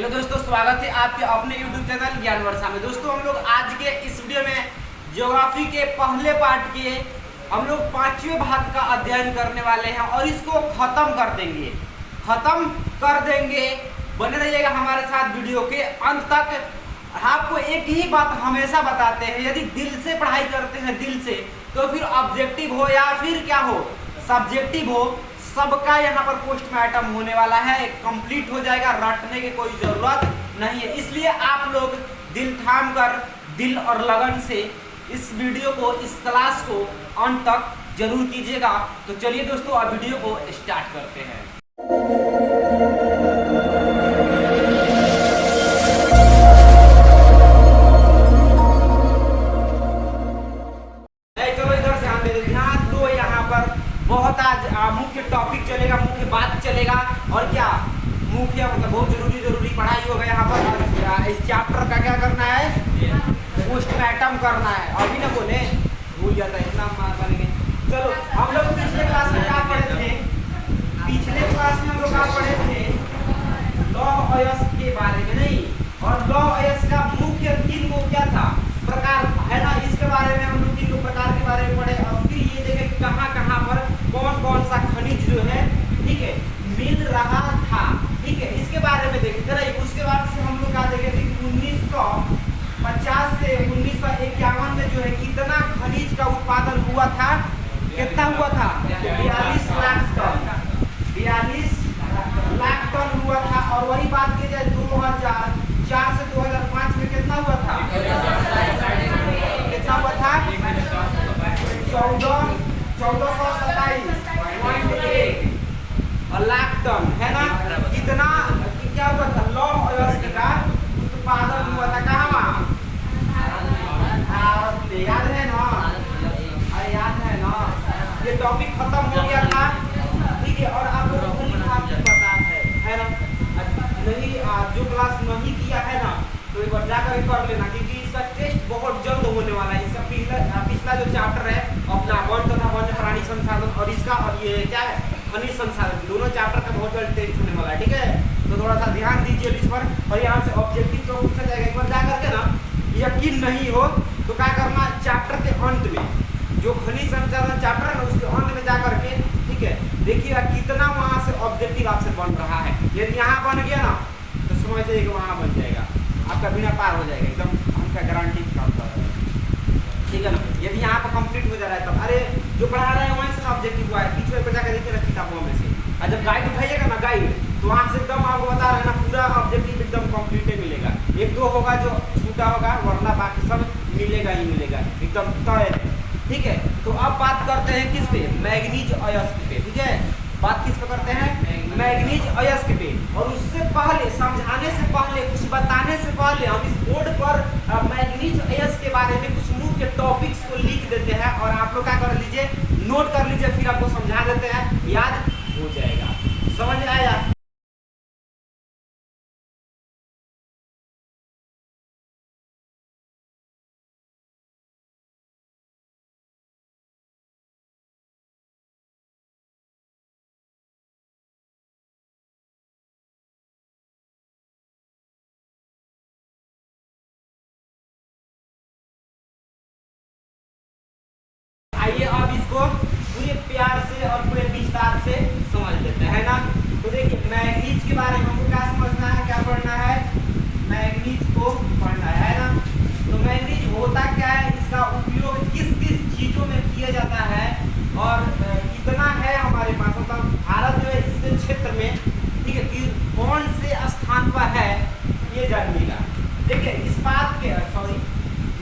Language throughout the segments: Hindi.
हेलो दोस्तों, स्वागत है आपके अपने YouTube चैनल ज्ञान वर्षा में। दोस्तों हम लोग आज के इस वीडियो में ज्योग्राफी के पहले पार्ट के हम लोग 5वें भाग का अध्ययन करने वाले हैं और इसको खत्म कर देंगे। बने रहिएगा हमारे साथ वीडियो के अंत तक। आपको एक ही बात हमेशा बताते हैं, यदि दिल से पढ़ाई करते हैं दिल से, तो फिर ऑब्जेक्टिव हो या फिर क्या हो सब्जेक्टिव हो, सबका यहाँ पर पोस्टमार्टम होने वाला है, कंप्लीट हो जाएगा, रटने की कोई जरूरत नहीं है। इसलिए आप लोग दिल थाम कर, दिल और लगन से इस वीडियो को, इस क्लास को अंत तक जरूर कीजिएगा। तो चलिए दोस्तों, अब वीडियो को स्टार्ट करते हैं। बहुत आज मुख्य टॉपिक चलेगा, मुख्य बात चलेगा और क्या मुख्य मतलब बहुत जरूरी पढ़ाई होगा यहाँ पर। इस चैप्टर का क्या करना है, पोस्टमार्टम करना है। अभी ना बोले भूल जाता है, इतना बनेंगे। चलो हम लोग पिछले क्लास में क्या पढ़े थे, पिछले क्लास में हम लोग क्या पढ़े थे, लौह अयस्क के बारे में नहीं, और लौह अयस्क का मुख्य तीन को क्या था, प्रकार है ना। इसके बारे में हम लोग तीन प्रकार के बारे में पढ़े और फिर ये देखे कहाँ पर कौन सा खनिज जो है, ठीक है, मिल रहा था, ठीक है, इसके बारे में देखे थे। उसके बाद से हम लोग क्या देखे थे, 1950 से 1951 में जो है कितना खनिज का उत्पादन हुआ था, कितना हुआ था, 42 लाख टन, 42 लाख टन हुआ था। और वही बात की जाए 2004 से 2005 में कितना हुआ था, कितना हुआ था, 1427.1 लाख टन, है ना। कितना क्या हुआ था, लौह अयस्क का उत्पादन हुआ था, कहाँ, याद है ना, अरे याद है ना। ये टॉपिक खत्म हो गया था, ठीक है। और आप लोगों को पता है ना, नहीं जो क्लास नहीं किया है ना, तो एक बार जाकर कर लेना, क्योंकि इसका टेस्ट बहुत जल्द होने वाला है। इसका पिछला जो चैप्टर है अपना वन तथा वन्य प्राणी संसाधन, और इसका और ये क्या है, खनिज संसाधन, दोनों चैप्टर का बहुत जल्द टेस्ट होने वाला है, ठीक है। तो थोड़ा सा ध्यान दीजिए इस पर। और यहाँ से ऑब्जेक्टिव तो पूछा जाएगा, एक बार जाकर के ना, यकीन नहीं हो तो क्या करना, चैप्टर के अंत में जो खनिज संसाधन चैप्टर है ना, उसके अंत में जाकर के, ठीक है, देखिएगा कितना वहाँ से ऑब्जेक्टिव आपसे बन रहा है। यदि यहाँ बन गया ना तो समझ जाइए कि वहाँ बन जाएगा, आपका बिना पार हो जाएगा, एकदम हमका गारंटी करता है, ठीक है ना। यदि यहाँ पर कंप्लीट हो जा रहा है तब, अरे जो पढ़ा रहे हैं वहीं से ऑब्जेक्टिव हुआ है, पीछे पर जाकर देखिए ना किताबों में से। और जब गाइड उठाइएगा ना, गाइड तो वहाँ से एकदम आपको बता रहे हैं ना, पूरा ऑब्जेक्टिव एकदम कंप्लीट मिलेगा। एक दो होगा जो छूटा होगा, वरना बाकी सब मिलेगा ही मिलेगा, एकदम तय है, ठीक है। तो अब बात करते हैं किस पे, मैग्नीज अयस्क पे, ठीक है। बात किस पे करते हैं, मैग्नीज अयस्क पे। और उससे पहले, समझाने से पहले, कुछ बताने से पहले, हम इस बोर्ड पर मैग्नीज अयस्क के बारे में कुछ मुख्य टॉपिक्स को लिख देते हैं और आप लोग क्या कर लीजिए, नोट कर लीजिए, फिर आपको समझा देते हैं, याद हो जाएगा। समझ में आया। आइए अब इसको पूरे प्यार से और पूरे विस्तार से समझ लेते हैं ना। तो देखिए मैग्नीज के बारे में हमको क्या समझना है, क्या पढ़ना है, मैग्नीज को पढ़ना है ना। तो मैग्नीज होता क्या है, इसका उपयोग किस किस चीजों में किया जाता है और कितना है हमारे पास, मतलब भारत जो है इसके क्षेत्र में, ठीक है, कि कौन से स्थान पर है, ये जानिएगा। देखिए इस्पात के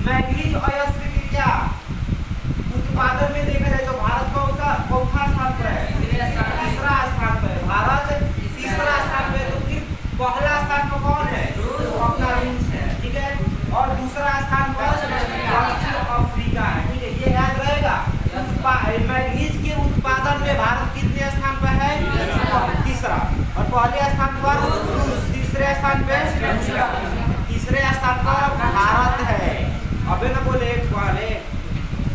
मैग्नीज अयस्क के क्या उत्पादन में देखा जाए तो भारत का उसका चौथा स्थान पर है, तीसरा स्थान पर है भारत, तीसरा स्थान पर है। तो फिर पहला स्थान पर कौन है, अपना रूस है, ठीक है। और दूसरा स्थान पर दक्षिण अफ्रीका है, ठीक है, ये याद रहेगा। मैग्नीज के उत्पादन में भारत कितने स्थान पर है, तीसरा। और पहले स्थान पर रूस, तीसरे स्थान पर भारत है। अबे ना बोले पहले,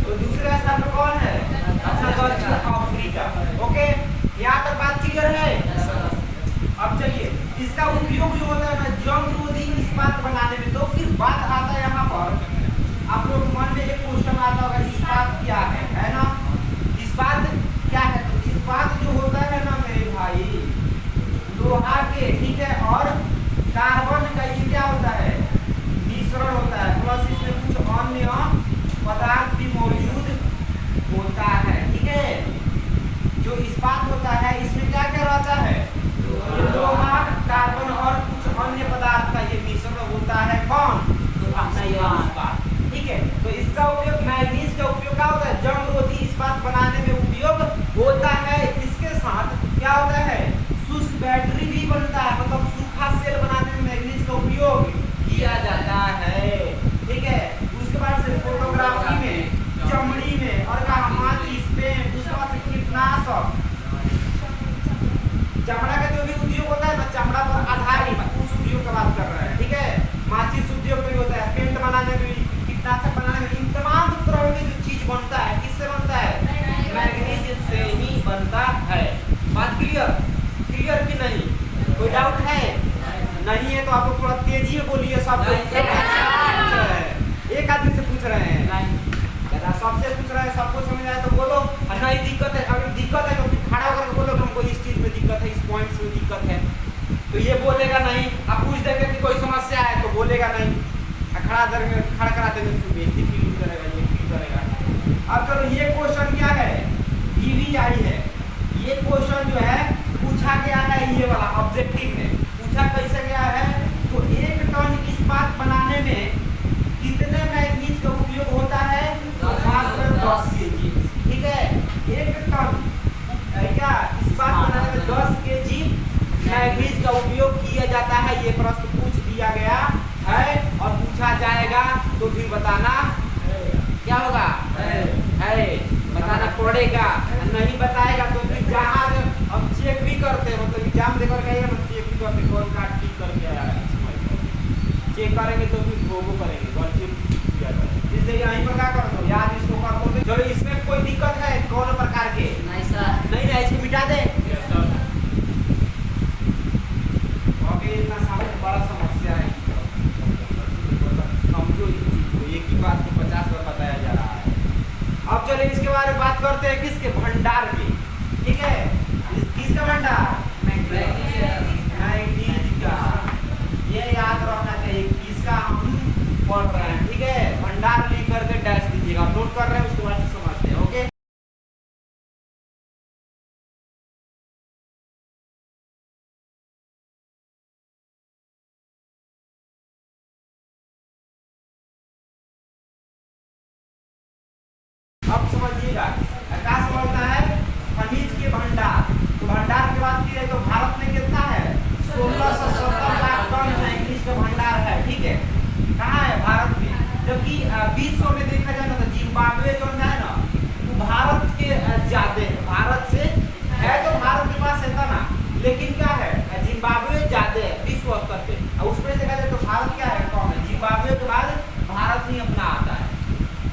तो दूसरे स्थान पर कौन है, दक्षिण अफ्रीका। ओके, यहाँ तक बात क्लियर है। अब चलिए इसका उपयोग जो होता है ना, जंग बनाने में। तो फिर बात आता है यहाँ पर, आप लोग मन में एक क्वेश्चन आता होगा, इस्पात क्या है ना? इस्पात क्या है? तो इस्पात जो होता है ना मेरे भाई, लोहा के, ठीक है, और कार्बन का ये क्या होता है? मिश्रण होता है, प्लस इसमें कुछ अन्य पदार्थ भी मौजूद होता है, ठीक है। जो इस्पात होता है इसमें क्या क्या रहता है? लोहा, कार्बन और कुछ अन्य पदार्थ का ये मिश्रण होता है। कौन? इस्पात, ठीक है। तो इसका उपयोग, मैग्नीज का उपयोग क्या होता है? जंग रोधी इस्पात बनाने में उपयोग होता है। इसके साथ क्या होता है? शुष्क बैटरी भी बनता है, मतलब सूखा सेल बनाने में मैग्नीज का उपयोग किया जाता है, ठीक है। उसके बाद से फोटोग्राफी में, चमड़ी में, और माचिस, पेंट, उसके बाद से कीटनाशक, चमड़ा का जो भी उद्योग होता है ना, चमड़ा पर आधारित, उस उद्योग की बात कर रहे हैं, ठीक है। माचिस उद्योग में भी होता है, पेंट बनाने में भी, कीटनाशक बनाने में, इन तमाम तरह की जो चीज बनता है, किससे बनता है? मैग्नीज से ही बनता है। बात क्लियर? क्लियर कि नहीं? कोई डाउट है? नहीं है तो आप लोग थोड़ा तेजी में बोलिए। सब एक आदमी से पूछ रहे हैं, सबसे पूछ रहे हैं, सबको समझ आए तो बोलो, नहीं दिक्कत है, अगर दिक्कत है तो खड़ा होकर बोलो कि हमको इस चीज में दिक्कत है, इस पॉइंट में दिक्कत है। तो ये बोलेगा नहीं। आप पूछ देंगे कि कोई समस्या है तो बोलेगा नहीं, खड़ा करा देंगे तो बेइज्जती फील करेगा, ये फील करेगा। अब चलो ये क्वेश्चन क्या है? ईवीआई है। ये क्वेश्चन जो है पूछा गया है, ये वाला ऑब्जेक्टिव में पूछा कैसे गया है? तो 1 टन इस्पात बनाने में कितने मैग्नीज का उपयोग होता है? मात्र 10 केजी, ठीक है। 1 टन क्या इस्पात बनाने में 10 केजी मैग्नीज का उपयोग किया जाता है। ये प्रश्न पूछ दिया गया है और पूछा जाएगा, तो फिर बताना क्या होगा? है बताना पड़ेगा। नहीं बताएगा तो फिर जहाँ हम चेक भी करते हैं, मतलब एग्जाम देकर गए हम चेक भी करते, कौन कार्ड ठीक करके आया है, चेक करेंगे तो फिर वो करेंगे, इसलिए यहीं पर क्या कर दो, याद इसको कर दो। चलो इसमें कोई दिक्कत है कौन प्रकार के? नहीं सर, नहीं है, इसको मिटा दे। इतना सामने बड़ा समस्या है, समझो इस चीज को, एक ही बात को 50 बार बताया जा रहा है। अब चलिए इसके बारे में बात करते हैं, किसके? भंडार की, ठीक है। किसका भंडार? मैग्नीज का। ये याद रखना चाहिए किसका हम पढ़ रहे हैं, ठीक है। भंडार लिख करके डैश दीजिएगा, नोट कर रहे हैं उसके बाद समझते हैं, ओके। अब समझिएगा क्या समझना है? खनिज के भंडार। तो भंडार की बात की जाए तो भारत में कितना है? 1670 लाख टन मैग्नीज का भंडार है, ठीक है। कहाँ है? भारत में। जबकि विश्व में देखा जाए ना तो जिम्बाब्वे जो है ना, वो भारत के ज्यादा है, भारत से है, तो भारत के पास है ना, लेकिन क्या है? जिम्बाब्वे ज्यादा है विश्व स्तर पे। उस पर देखा जाए तो भारत क्या है? कम है। जिम्बाब्वे के बाद भारत ही अपना आता है,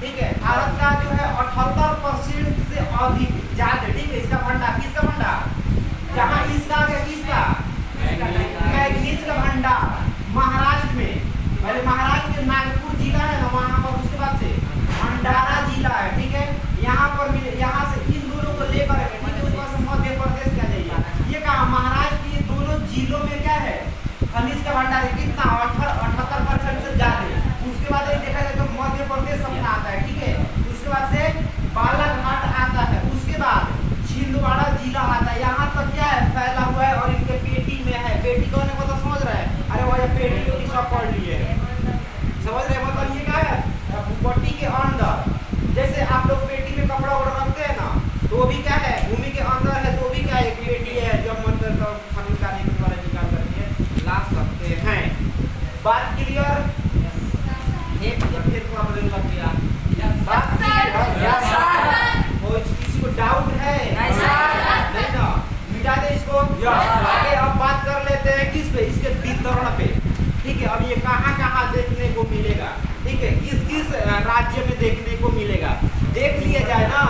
ठीक है। भारत का जो है 78% से अधिक ज्यादा, ठीक है, इसका भंडार। किसका भंडार? जहाँ इसका आगे किसका? मैग्नीज का भंडार महाराष्ट्र में। पहले महाराष्ट्र के नागपुर जिला है ना, वहाँ पर, उसके बाद से भंडारा जिला है, ठीक है। यहाँ पर मिले, यहाँ से इन दोनों को लेकर है, ठीक है। उसके बाद से मध्य प्रदेश क्या जाइए, ये कहा महाराष्ट्र के दोनों जिलों में क्या है? खनिज का भंडार है। कितना? 78% से ज्यादा। उसके बाद देखा जाए तो मध्य प्रदेश अपना आता है, ठीक है। उसके बाद से बालाघाट आता है, उसके बाद छिंदवाड़ा जिला आता है। यहाँ तक क्या है? फैला हुआ है और इनके पेटी में है। पेटी कौन है मतलब समझ रहे हैं? अरे वो पेटी को सब पढ़ लिए, समझ रहे? मतलब ये क्या है? भूपट्टी के अंदर, जैसे आप लोग पेटी में कपड़ा वगैरह रखते हैं ना, तो वो भी क्या है? भूमि के अंदर है, तो भी क्या है? पेटी है, जब मन करता है खनिज का निकाल करके ला सकते हैं। बात क्लियर? एक फिर प्रॉब्लम लग गया। किसी को डाउट है? नहीं ना, मिटा दे इसको। आगे अब बात कर लेते हैं किस पे? इसके वितरण पे, ठीक है। अब ये कहाँ कहाँ देखने को मिलेगा, ठीक है, किस किस राज्य में देखने को मिलेगा, देख लिया जाए ना।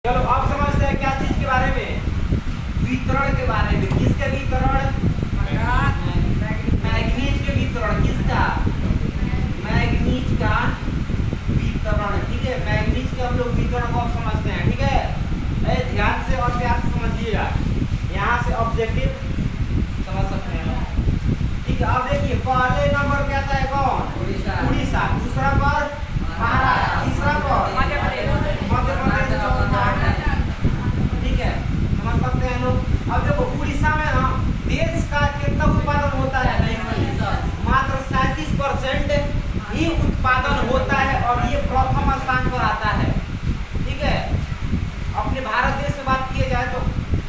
चलो अब समझते हैं क्या चीज के बारे में, वितरण के बारे में। किसके वितरण? मैग्नीज के वितरण। किसका? मैग्नीज का वितरण। ठीक है, मैग्नीज के हम लोग वितरण को समझते हैं। ठीक है, ध्यान से और प्यार से समझिएगा, यहाँ से ऑब्जेक्टिव समझ सकते हैं। ठीक है, अब देखिए पहले नंबर पे आता है कौन? उड़ीसा। दूसरा पर महाराष्ट्र। तीसरा पर मध्य प्रदेश। ठीक है, समझ सकते हैं लोग। अब देखो उड़ीसा में ना देश का कितना उत्पादन होता है? मात्र 37% ही उत्पादन होता है और ये प्रथम स्थान पर आता है। ठीक है, अपने भारत देश में बात किया जाए तो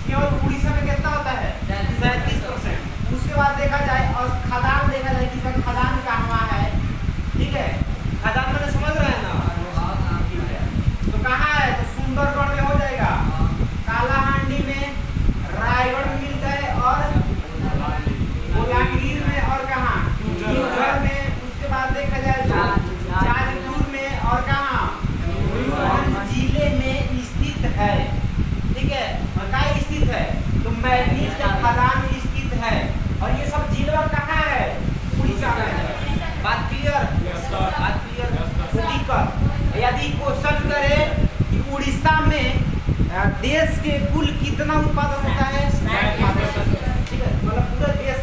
केवल उड़ीसा में कितना होता है? 37%। उसके बाद देखा जाए और खदान देखा जाए कि खदान कहाँ है। ठीक है, खदान मैंने समझ रहे हैं ना? तो कहाँ है? तो सुंदरगढ़ में हो जाएगा, कालाहांडी में, रायगढ़ में मिलता है और बोलांगीर में, और कहाँ? देवघर में। उसके बाद देखा जाए तो जाजपुर में, और कहाँ? मयूरभंज जिले में स्थित है। ठीक है, कहाँ स्थित है? तो मैग्नीज का खदान स्थित है और ये सब जिला कहाँ है? उड़ीसा में। बात क्लियर? बात क्लियर? दिक्कत यदि क्वेश्चन करे कि उड़ीसा में देश के कुल कितना उत्पादन होता है? ठीक है, मतलब पूरे देश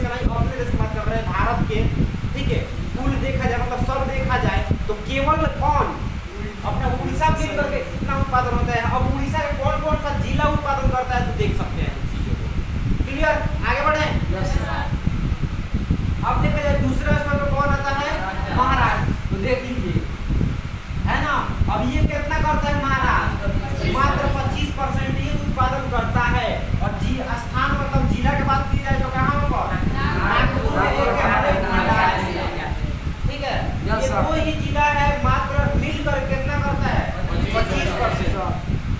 का नहीं, अपने देश की बात कर रहे हैं, भारत के। ठीक है, कुल देखा जाए मतलब सब देखा जाए तो केवल कौन? अपना उड़ीसा के अंदर के कितना उत्पादन होता है। अब उड़ीसा का कौन कौन सा जिला उत्पादन करता है तो देख सकते हैं। क्लियर? आगे बढ़े। अब देखा जाए दूसरे स्थान पर कौन आता है? महाराष्ट्र। तो देख लीजिए, है ना। अब ये कितना करता है? महाराष्ट्र मात्र 25% ही उत्पादन करता है। और स्थान मतलब जिला की बात की जाए तो कहाँ पर? नागपुर में एक है। ठीक है, ये दो ही जिला है, मात्र मिलकर कितना करता है? 25%।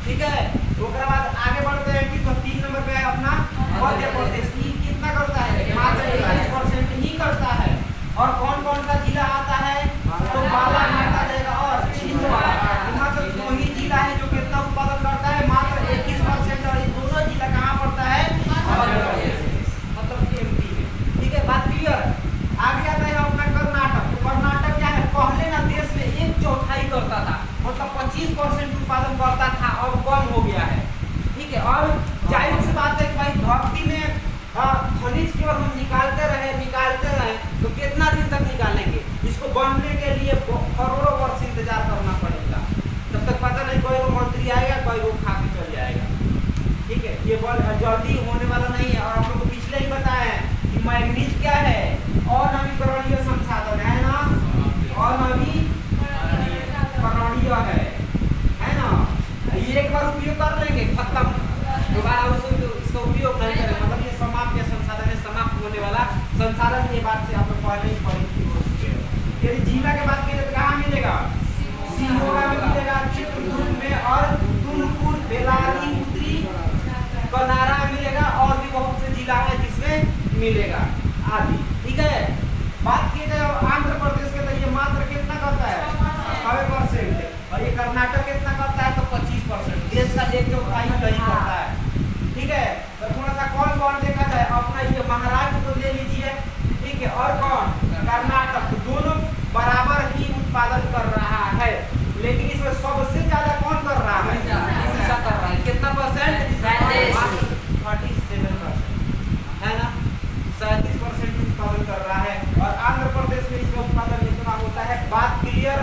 ठीक है, उसके बाद आगे बढ़ते हैं कि तो 3 नंबर पे है अपना मध्य प्रदेश। कितना करता है? मात्र 21% ही करता है। और कौन कौन सा जिला आता है? तो बालाघाट आ जाएगा और छिंदवाड़ा। मात्र 2 ही जिला है जो कितना उत्पादन करता है? मात्र 21%। और ये दोनों जिला कहाँ पड़ता है? मध्य प्रदेश, मतलब एमपी में। ठीक है, बात क्लियर? आगे आता है अपना कर्नाटक। तो कर्नाटक क्या है? पहले ना देश में 1/4 करता था, मतलब 25% उत्पादन करता था, अब कम हो गया है। ठीक है, और जाहिर सी बात है कि भाई धरती में खनिज केवल हम निकालते रहे तो कितना दिन तक निकालेंगे? इसको बनने के लिए करोड़ों वर्ष इंतजार करना पड़ेगा। तब तक पता नहीं कोई मंत्री आएगा, कोई वो खा के चल जाएगा। ठीक है, ये जल्दी होने वाला नहीं है। और हम लोग को पिछले ही बताया है कि मैग्नीज क्या है? अनवीकरणीय संसाधन है ना, अनवीकरणीय है ना। ये एक बार उपयोग कर लेंगे, खत्म, दोबारा इसका उपयोग नहीं करेंगे। मतलब ये समाप्त संसाधन है, समाप्त होने वाला संसाधन। ये बात से आप लोग पहले ही पढ़ी थी। यदि जिला के बात करें तो कहाँ मिलेगा? सिहोरा में मिलेगा, चित्रदुर्ग में, और तुमकुर, बेलारी, उत्तरी कनारा मिलेगा, और भी बहुत से जिला है जिसमें मिलेगा आदि। ठीक है, बात की जाए आंध्र प्रदेश के तो ये मात्र कितना करता है? 5%। और ये कर्नाटक कितना करता है? तो 25%। देश का 1/4 नहीं करता है। ठीक है, तो थोड़ा सा कौन कौन देखा जाए, अपना ये महाराष्ट्र को ले लीजिए। ठीक है, और कौन? कर्नाटक। दोनों बराबर ही उत्पादन कर रहा है, लेकिन इसमें सबसे ज्यादा कौन कर रहा है? उड़ीसा कर रहा है। कितना परसेंट? 37% है ना। 37% उत्पादन कर रहा है। और आंध्र प्रदेश में इसका उत्पादन इतना होता है। बात क्लियर?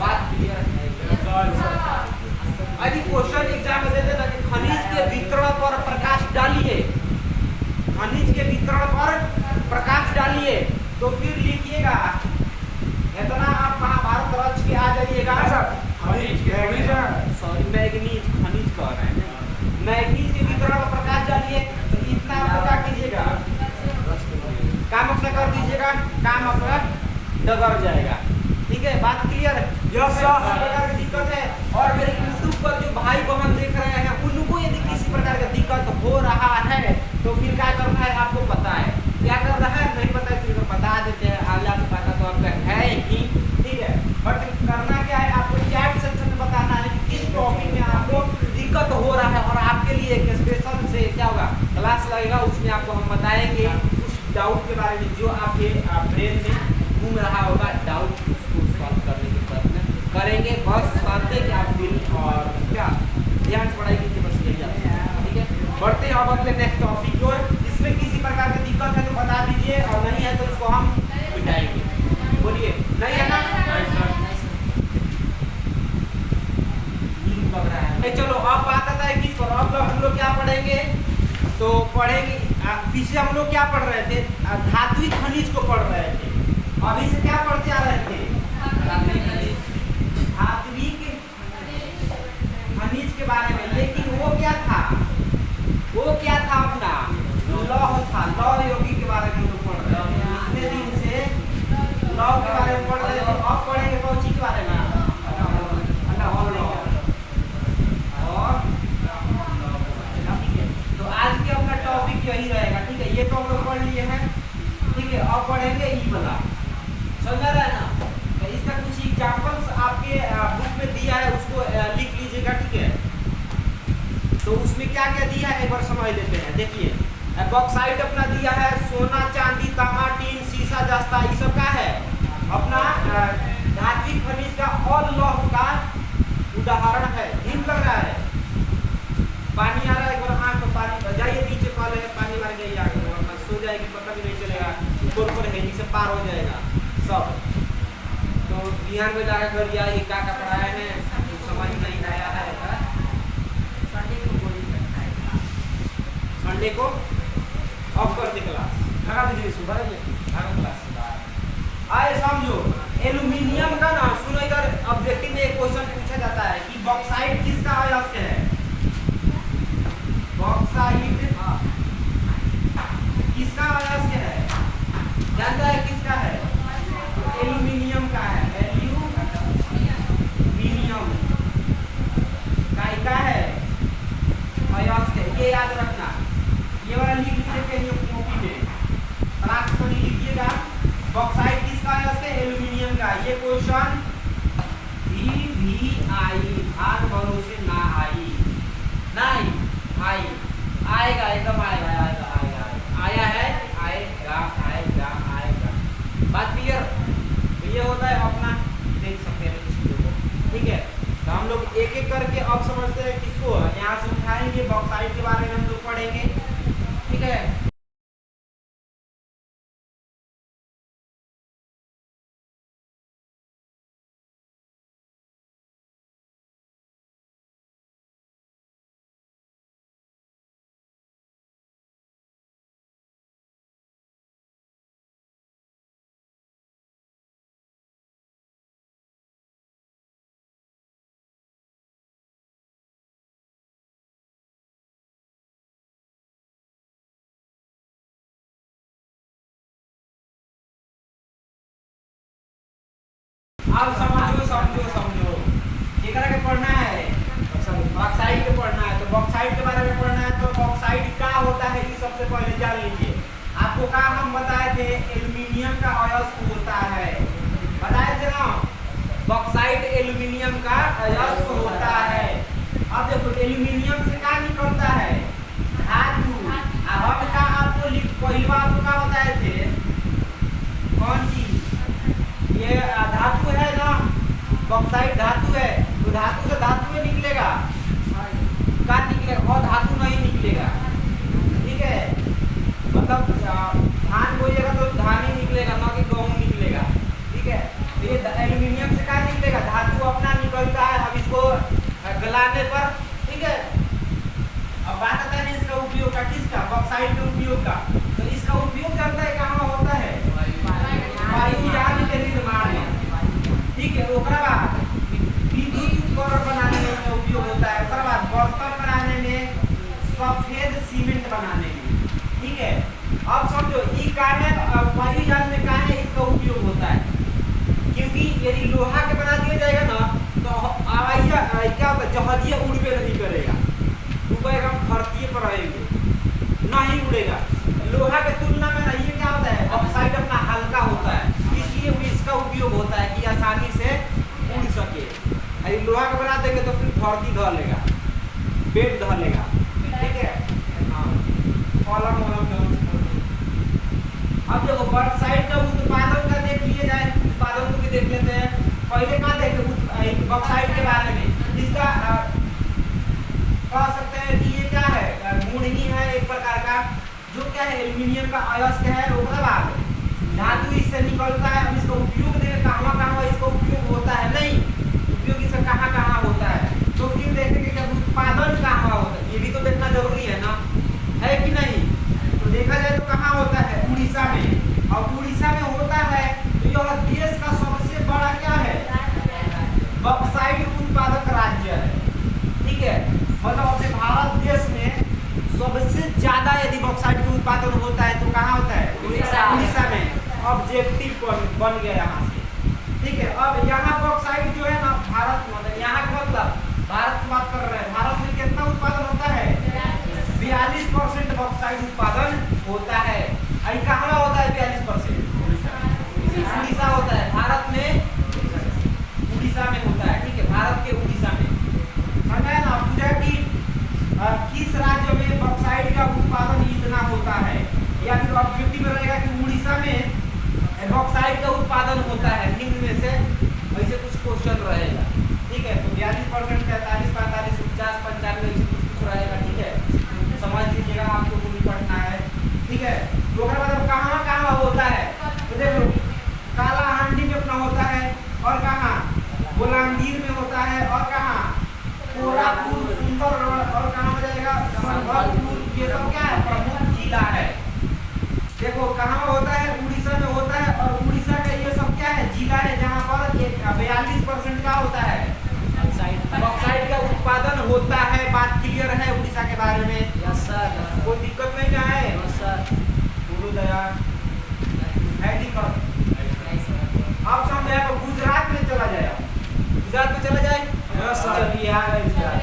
बात क्लियर है? यदि क्वेश्चन एग्जाम में दे देना कि खनिज के वितरण पर प्रकाश डालिए, खनिज के वितरण पर प्रकाश डालिए, तो फिर लिखिएगा इतना, आप महाभारत रच के आ जाइएगा। सॉरी, मैग्नीज, खनिज कह रहे हैं, मैग्नीज के वितरण पर प्रकाश डालिए, तो इतना आप क्या कीजिएगा? काम अपना कर दीजिएगा, काम अपना डगर जाएगा। ठीक है, बात क्लियर? Yes sir. दिक्कत है, और मेरे यूट्यूब पर जो भाई बहन देख रहे हैं उनको यदि किसी प्रकार का दिक्कत हो रहा है तो फिर क्या करना है? आपको पता है क्या कर रहा है? नहीं पता है तो बता देते हैं। आला से पता तो आपका है ही। ठीक है, बट करना क्या है? आपको चैट सेक्शन में बताना है कि किस टॉपिक में आपको बताएंगे उस डाउट के बारे में जो आपके ब्रेन में घूम रहा होगा, डाउट उसको सॉल्व करने के प्रयत्न करेंगे। बस शांति कि आप दिल और क्या ध्यान से पढ़ाई कीजिए, बस यही आप, ठीक है। बढ़ते हैं अब अगले नेक्स्ट टॉपिक की ओर। इसमें किसी प्रकार की दिक्कत है तो बता दीजिए, और नहीं है तो इसको हम मिटाएंगे। बोलिए नहीं है ना? चलो अब बात आता है किस पर। अब हम लोग क्या पढ़ेंगे, तो पढ़ेंगे पीछे हम लोग क्या पढ़ रहे थे, धात्विक खनिज को पढ़ रहे थे। अभी से क्या पढ़ते आ रहे थे, धात्विक खनिज के बारे में। लेकिन वो क्या था, वो क्या था अपना लौह था, लौह यौगिक के बारे में हम लोग पढ़ रहे थे। इतने दिन से लौह के बारे में पढ़ रहे थे। अब पढ़ेंगे कौन चीज के बारे में, आज के अपना टॉपिक यही रहेगा, ठीक है। ये तो हम लोग पढ़ लिए हैं, ठीक है। अब पढ़ेंगे ई वाला, समझ रहा है ना? तो इसका कुछ एग्जांपल्स आपके बुक में दिया है, उसको लिख लीजिएगा, ठीक है। तो उसमें क्या क्या दिया है एक बार समझ लेते हैं। देखिए बॉक्साइट अपना दिया है, सोना चांदी तांबा टीन सीसा जस्ता, ये सब का है अपना धात्विक खनिज का और लौह का उदाहरण है। हिंट लग रहा है, पानी आ रहा है, एक बार आँख में पानी जाइए, नीचे कॉल है, पानी मार गई आगे, वरना सो जाएगी, पता भी नहीं चलेगा, ऊपर है नीचे पार हो जाएगा सब। तो बिहार में जाकर कर दिया, ये क्या पढ़ाया है समझ नहीं आया है। संडे को ऑफ कर दे क्लास, लगा दीजिए सुबह क्लास आए। समझो एल्यूमिनियम का ना, सुनो इधर ऑब्जेक्टिव में एक क्वेश्चन पूछा जाता है कि बॉक्साइट किसका अयस्क है। बॉक्साइट किसका अयस्क है, जानता है किसका है? एल्यूमिनियम का है। एल्यूमिनियम का है अयस्क है, ये याद रखना। ये वाला लिख लीजिए कहीं कॉपी में, क्लास को नहीं लिखिएगा। बॉक्साइट किसका अयस्क है? एल्यूमिनियम का। ये क्वेश्चन भी आई, भाग भरोसे ना आई, नहीं आई, आएगा, एकदम आएगा, आएगा, आएगा, आया है, आएगा, आएगा, आएगा। बात क्लियर? तो ये होता है अपना, देख सकते हैं इस चीजों को, ठीक है। तो हम लोग एक एक करके अब समझते हैं किसको, यहाँ से उठाएंगे, बॉक्साइट के बारे में हम लोग पढ़ेंगे, ठीक है। अब समझो समझो समझो, एकरा के पढ़ना है, बॉक्साइट के पढ़ना है। तो बॉक्साइट के बारे में पढ़ना है, तो बॉक्साइट क्या होता है ये सबसे पहले जान लीजिए। आपको कहा हम बताए थे एल्यूमिनियम का अयस्क होता है, बताए थे ना, बॉक्साइट एल्यूमिनियम का अयस्क होता है। अब देखो एल्यूमिनियम से क्या निकलता है, धातु। अब का आपको पहली बार आपको क्या बताए थे, कौन चीज, ये धातु है ना, बॉक्साइट धातु है, तो धातु से धातु में निकलेगा, क्या निकलेगा, और धातु नहीं निकलेगा, ठीक है। मतलब धान बोइएगा तो धान ही निकलेगा, ना कि गेहूं निकलेगा, ठीक है। तो ये एल्यूमिनियम से क्या निकलेगा, धातु अपना निकलता है। अब इसको गलाने पर, ठीक है। अब बात आता है इसका उपयोग का, किसका, बॉक्साइट के उपयोग का। तो इसका उपयोग जानता है कहाँ होता है, वायुयान के निर्माण में, ठीक है। ओकरा बाद विद्युत उपकरण बनाने में इसका उपयोग होता है। ओकरा बाद बर्तन बनाने में, सफेद सीमेंट बनाने में, ठीक है। अब समझो ये का है, वायुयान में का है इसका उपयोग होता है, क्योंकि यदि लोहा के बना दिया जाएगा ना तो हवाइया क्या होता है, जहाजिया उड़बे नहीं करेगा, डूबेगा, धरती पर रहेंगे, नहीं उड़ेगा। लोहा के तुलना में ना ये क्या होता है, बॉक्साइट अपना हल्का होता है, इसलिए भी इसका उपयोग होता है कि आसानी से उड़ सके। यदि लोहा का बना देंगे तो फिर धरती ढह लेगा, बेड ढह लेगा, ठीक है। हाँ, कॉलम अब देखो बॉक्साइट का उत्पादन का देख लिए जाए, उत्पादन को भी देख लेते हैं। पहले क्या देखे बॉक्साइट के बारे में, इसका कह सकते हैं कि ये क्या है, मूढ़नी है एक प्रकार का, जो क्या है एल्यूमिनियम का अयस्क है। ओकरा बाद धातु इससे निकलता है। अब इसका उपयोग देखें कहाँ इसका उपयोग होता है, नहीं उपयोग इसका कहाँ होता है, तो फिर देखेंगे कि उत्पादन कहाँ होता है, ये भी तो देखना जरूरी है ना, है कि नहीं। तो देखा जाए तो कहाँ होता है, उड़ीसा में। और उड़ीसा में होता है तो यह देश का सबसे बड़ा क्या है, बॉक्साइट उत्पादक राज्य है। ठीक है, मतलब अपने भारत देश में सबसे ज्यादा यदि बॉक्साइट का उत्पादन होता है तो कहाँ होता है, उड़ीसा में। ऑब्जेक्टिव बन गया यहाँ से। ठीक है, अब यहाँ बॉक्साइट जो है ना भारत मतलब यहाँ का मतलब भारत की बात कर रहे हैं, भारत में कितना उत्पादन होता है, 42% बॉक्साइट उत्पादन होता है। अभी कहाँ होता है 42%, उड़ीसा होता है, भारत में उड़ीसा में होता है। ठीक है, भारत के उड़ीसा में। समझा ना, पूछा कि किस राज्य में बॉक्साइट का उत्पादन इतना होता है, या फिर ऑब्जेक्टिव में रहेगा कि उड़ीसा में बॉक्साइट का उत्पादन होता है, निम्न में से ऐसे कुछ क्वेश्चन रहेगा। ठीक है, तो 42%, 43, 45, 49, 95 कुछ रहेगा। ठीक है, समझ लीजिएगा, आपको वो भी पढ़ना है। ठीक है, तो अगर मतलब कहाँ होता है तो देखो काला हांडी में अपना होता है, और कहाँ बोलांगीर में होता है, और कहाँ कोरापुर, सुंदर, और कहाँ हो जाएगा संबलपुर। ये सब क्या है, प्रमुख जिला है। देखो कहाँ होता है, उड़ीसा में होता है, और उड़ीसा का ये सब क्या है, जिला है जहाँ पर 42% का होता है बॉक्साइट का उत्पादन होता है। बात क्लियर है उड़ीसा के बारे में? Yes sir. कोई दिक्कत नहीं ना है? Yes sir. बोलो दया है दिक्कत? अब हम यहाँ पर गुजरात में चला जाए, गुजरात में चला जाए। Yes sir. चलिए आ गए गुजरात।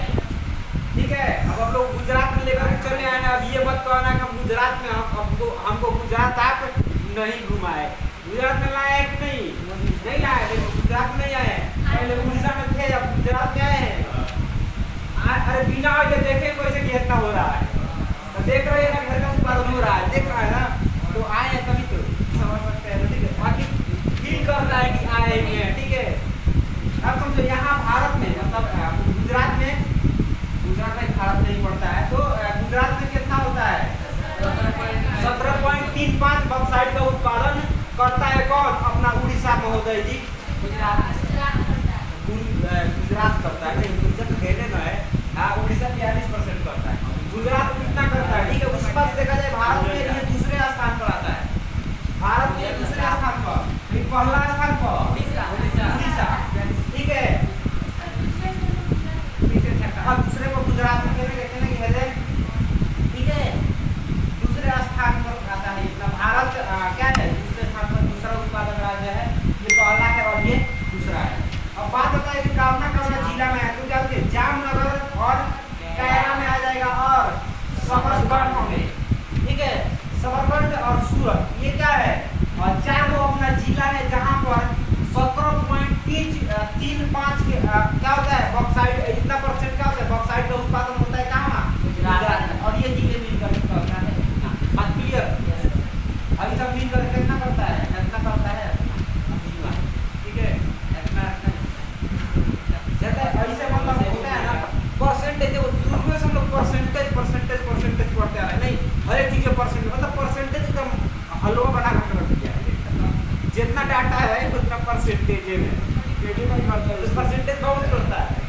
ठीक है, अब हम लोग गुजरात में लेकर चले आए हैं। अब ये मत कहना कि हम गुजरात में हमको गुजरात आप नहीं घुमाए। गुजरात में लाए कि नहीं लाए? देखो गुजरात में आए हैं, पहले उड़ीसा में थे, अब गुजरात में आए हैं। अरे बिना वजह देखे कैसे कितना हो रहा है, तो देख रहे हैं ना घर का उत्पादन हो रहा है, देख रहा है ना, तो आए हैं तभी तो समझ सकते हैं। ठीक है, बाकी फील कर रहा है कि आए हैं। ठीक है, अब समझो यहाँ भारत में मतलब गुजरात में भारत नहीं पड़ता है, तो गुजरात में कितना होता है, 17.35 बॉक्साइट का उत्पादन करता है। कौन? अपना उड़ीसा महोदय जी। गुजरात करता है, नहीं गुजरात कहने ना है, उड़ीसा 42% करता है, गुजरात कितना करता है। ठीक है, उस पास देखा जाए भारत में ये दूसरे स्थान पर आता है, भारत में दूसरे स्थान पर, पहला स्थान पर उड़ीसा। ठीक है, अब दूसरे को गुजरात में कहते। ठीक है, दूसरे स्थान पर आता है। इतना भारत क्या है, दूसरे स्थान पर दूसरा उत्पादन राज्य है, ये पहला है और ये दूसरा है। अब बात होता है कि कौन जिला में है, तो क्या होते हैं, जामनगर और कैरा में आ जाएगा, और सबरगढ़ में। ठीक है, सबरगढ़ और सूरत, ये क्या है, और 4 अपना जिला है जहाँ पर 17.35 के क्या होता है बॉक्साइट, इतना परसेंट क्या होता है बॉक्साइट का उत्पादन होता है कहाँ, गुजरात में। और ये जिले मिलकर करता है। बात क्लियर? अभी सब मिलकर कितना करता है, इतना करता है। ठीक है, इतना ऐसे मतलब होता है ना परसेंटेज। देखो शुरू में हम लोग परसेंटेज पढ़ते आ रहे, नहीं हर एक चीज परसेंटेज, मतलब परसेंटेज एकदम हलवा बना कर रख दिया है। जितना डाटा है उतना परसेंटेज में परसेंटेज बहुत करता है।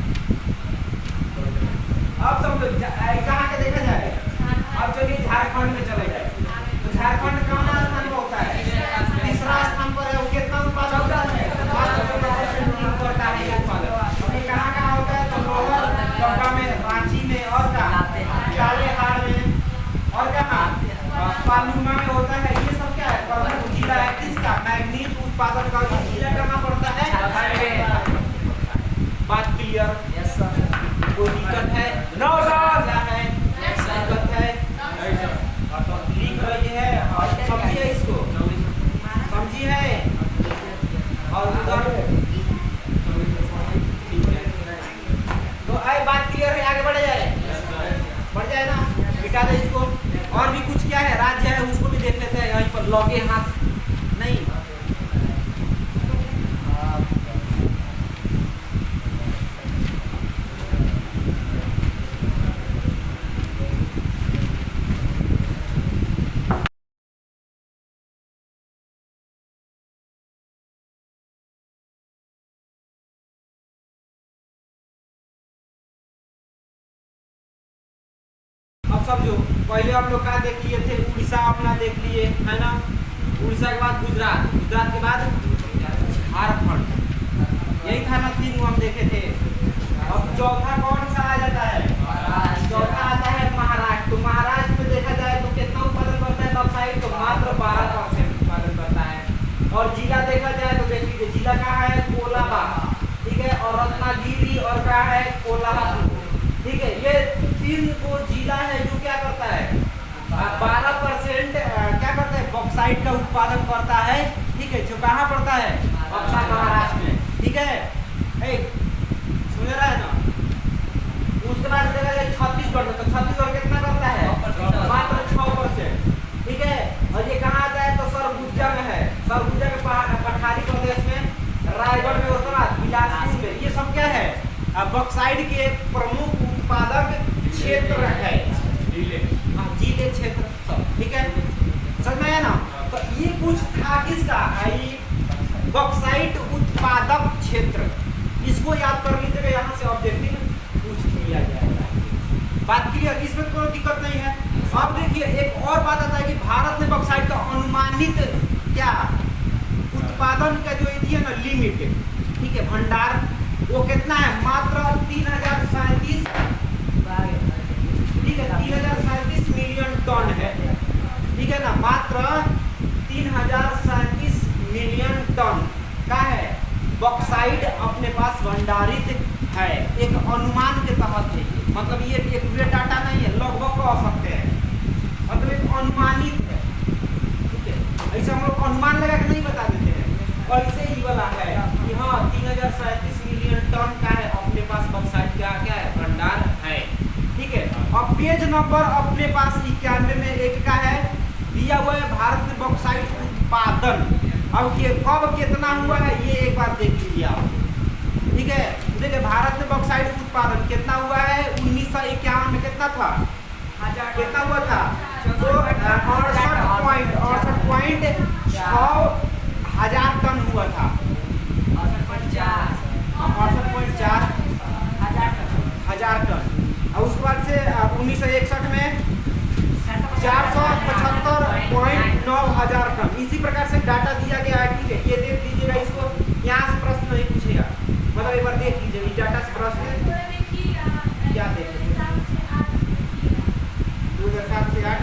अब सब लोग कहाँ के देखा जाए, अब चलिए झारखंड में चले जाए, तो झारखंड कौन स्थान पर होता है, तीसरा स्थान पर है। वो कितना उत्पादन होता है, 5% करता है ये उत्पादन। अभी कहाँ होता है, तो लोहर दबका में, रांची में, और कहाँ कालेहार में, और कहाँ पालुमा में होता है। ये सब क्या है, प्रमुख जिला है किसका, मैग्नीज उत्पादन का। जिला कहाँ पड़ता है, बात क्लियर? Yes sir. कोई दिक्कत है? No sir. क्या है, दिक्कत है, लिख रही है, और समझिए इसको, समझी है, और उधर तो आई बात क्लियर है। आगे बढ़ जाए ना, मिटा दे इसको। और भी कुछ क्या है राज्य है, उसको भी देख लेते हैं यहीं पर। लगे हाथ नहीं। अब समझो, पहले हम लोग क्या देख लिए थे, उड़ीसा अपना देख लिए है ना, उड़ीसा के बाद गुजरात, गुजरात के बाद झारखंड, यही था ना, 3 हम देखे थे। अब चौथा कौन सा आ जाता है, चौथा आता है महाराष्ट्र। तो महाराष्ट्र में देखा जाए तो कितना उत्पादन करता है बॉक्साइट, तो मात्र 12% उत्पादन करता है। और जिला देखा जाए तो देख लीजिए, जिला कहाँ है, कोलाबा, ठीक है, और रत्नागिरी, और कहाँ है, कोल्हापुर, ठीक है। ये 3 वो जिला है जो क्या करता है, 12% क्या करता है, बॉक्साइट का उत्पादन करता है, ठीक है, जो कहाँ पड़ता है, अपना महाराष्ट्र में, ठीक है। समझ रहा है ना। उसके बाद देखा जाए छत्तीसगढ़ में, तो छत्तीसगढ़ कितना करता है, मात्र 6%, ठीक है। और ये कहाँ आता है, तो सरगुजा में है, सरगुजा के पठारी प्रदेश में, रायगढ़ में, उसके बाद बिलासपुर में। ये सब क्या है, बॉक्साइट के प्रमुख उत्पादक क्षेत्र है, जिले क्षेत्र सब, ठीक है, समझ में आया ना। तो ये कुछ था किसका, बॉक्साइट उत्पादक क्षेत्र, इसको याद कर लीजिएगा, यहाँ से ऑब्जेक्टिव पूछ लिया जाएगा। बात क्लियर, इसमें कोई दिक्कत नहीं है। अब देखिए एक और बात आता है कि भारत में बॉक्साइट का अनुमानित क्या उत्पादन का जो है ना लिमिट, ठीक है, भंडार, वो कितना है, मात्र 3037, ठीक है, 3037 मिलियन टन है, ठीक है ना, मात्र 3037 मिलियन टन का है बॉक्साइट अपने पास भंडारित है। एक अनुमान के तहत है, मतलब ये एक पूरे डाटा नहीं है, लगभग कह सकते हैं, मतलब एक अनुमानित है, ठीक है। ऐसे हम लोग अनुमान लगा के नहीं बता देते हैं, ऐसे ही वाला है कि हाँ 3037 मिलियन टन का है अपने पास बॉक्साइट का क्या है, भंडार है, ठीक है। अब पेज नंबर अपने पास 91 में एक का है दिया हुआ है, भारत में बॉक्साइट उत्पादन। अब ये कब कितना हुआ है ये एक बार देख लीजिए आप, ठीक है। देखिए भारत में बॉक्साइट उत्पादन कितना हुआ है, 1951 में कितना था, कितना हुआ था, तो 68.6 टन हुआ था, 68.4 हजार टन। और उसके बाद से 1961 में 475.9 हजार टन। इसी प्रकार से डाटा दिया गया है, ठीक है, ये देख लीजिएगा, इसको यहाँ से प्रश्न नहीं पूछेगा, मतलब एक बार देख लीजिए इस डाटा से प्रश्न क्या देखेंगे, 2007 से 8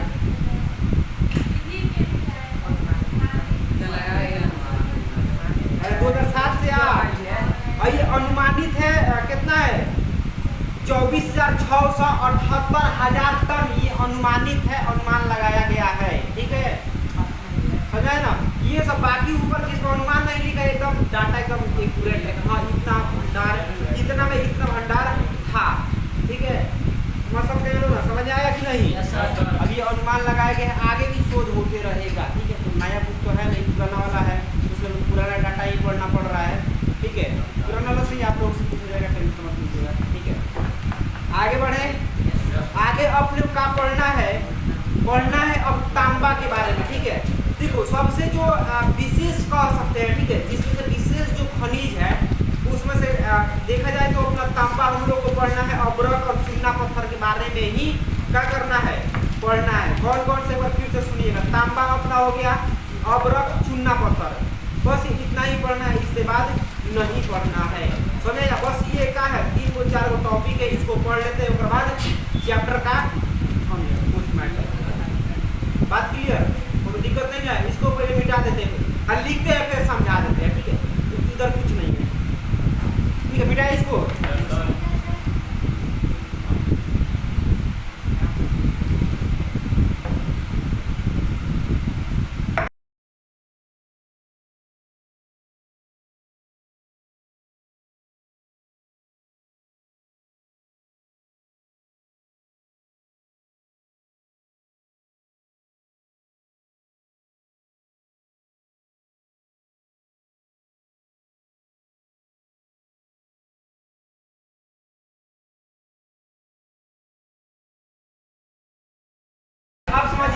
2007 से 8, और ये अनुमानित है कितना है, 24,678 हजार टन, ये अनुमानित है, अनुमान लगाया गया है, ठीक है, समझा है ना। ये सब बाकी ऊपर जिसको अनुमान नहीं लिखा, एकदम डाटा एकदम एक्यूरेट है, हाँ इतना भंडार, इतना में इतना भंडार था, ठीक है, समझ सकते हैं ना, समझ आया कि नहीं। अभी अनुमान लगाया गया है, आगे भी शोध होते रहेगा, ठीक है। तो नया बुक तो है नहीं, पुराना वाला है, उसमें पुराना डाटा ही पढ़ना पड़ रहा है, ठीक है, पुराना वाला से ही आप लोग से पूछा जाएगा, टेंशन मत लीजिएगा, ठीक है। आगे बढ़े, आगे अपने का पढ़ना है अब तांबा के बारे में, ठीक है। देखो सबसे जो विशेष कह सकते हैं, ठीक है, जिसमें से विशेष जो खनिज है उसमें से देखा जाए तो अपना तांबा हम लोग को पढ़ना है, अब्रक और चूना पत्थर के बारे में ही क्या करना है, पढ़ना है। कौन कौन से, फिर से सुनिएगा, तांबा अपना हो गया, अब्रक, चूना पत्थर, बस इतना ही पढ़ना है, इसके बाद नहीं पढ़ना है, समझेगा। बस ये क्या है, 3-4 टॉपिक है, इसको पढ़ लेते हैं, उसके बाद चैप्टर का कुछ मैटर, बात क्लियर, कोई दिक्कत नहीं है। इसको पहले मिटा देते हैं, लिखते हैं फिर समझा देते हैं, ठीक है, इधर कुछ नहीं है, ठीक है, मिटाए इसको।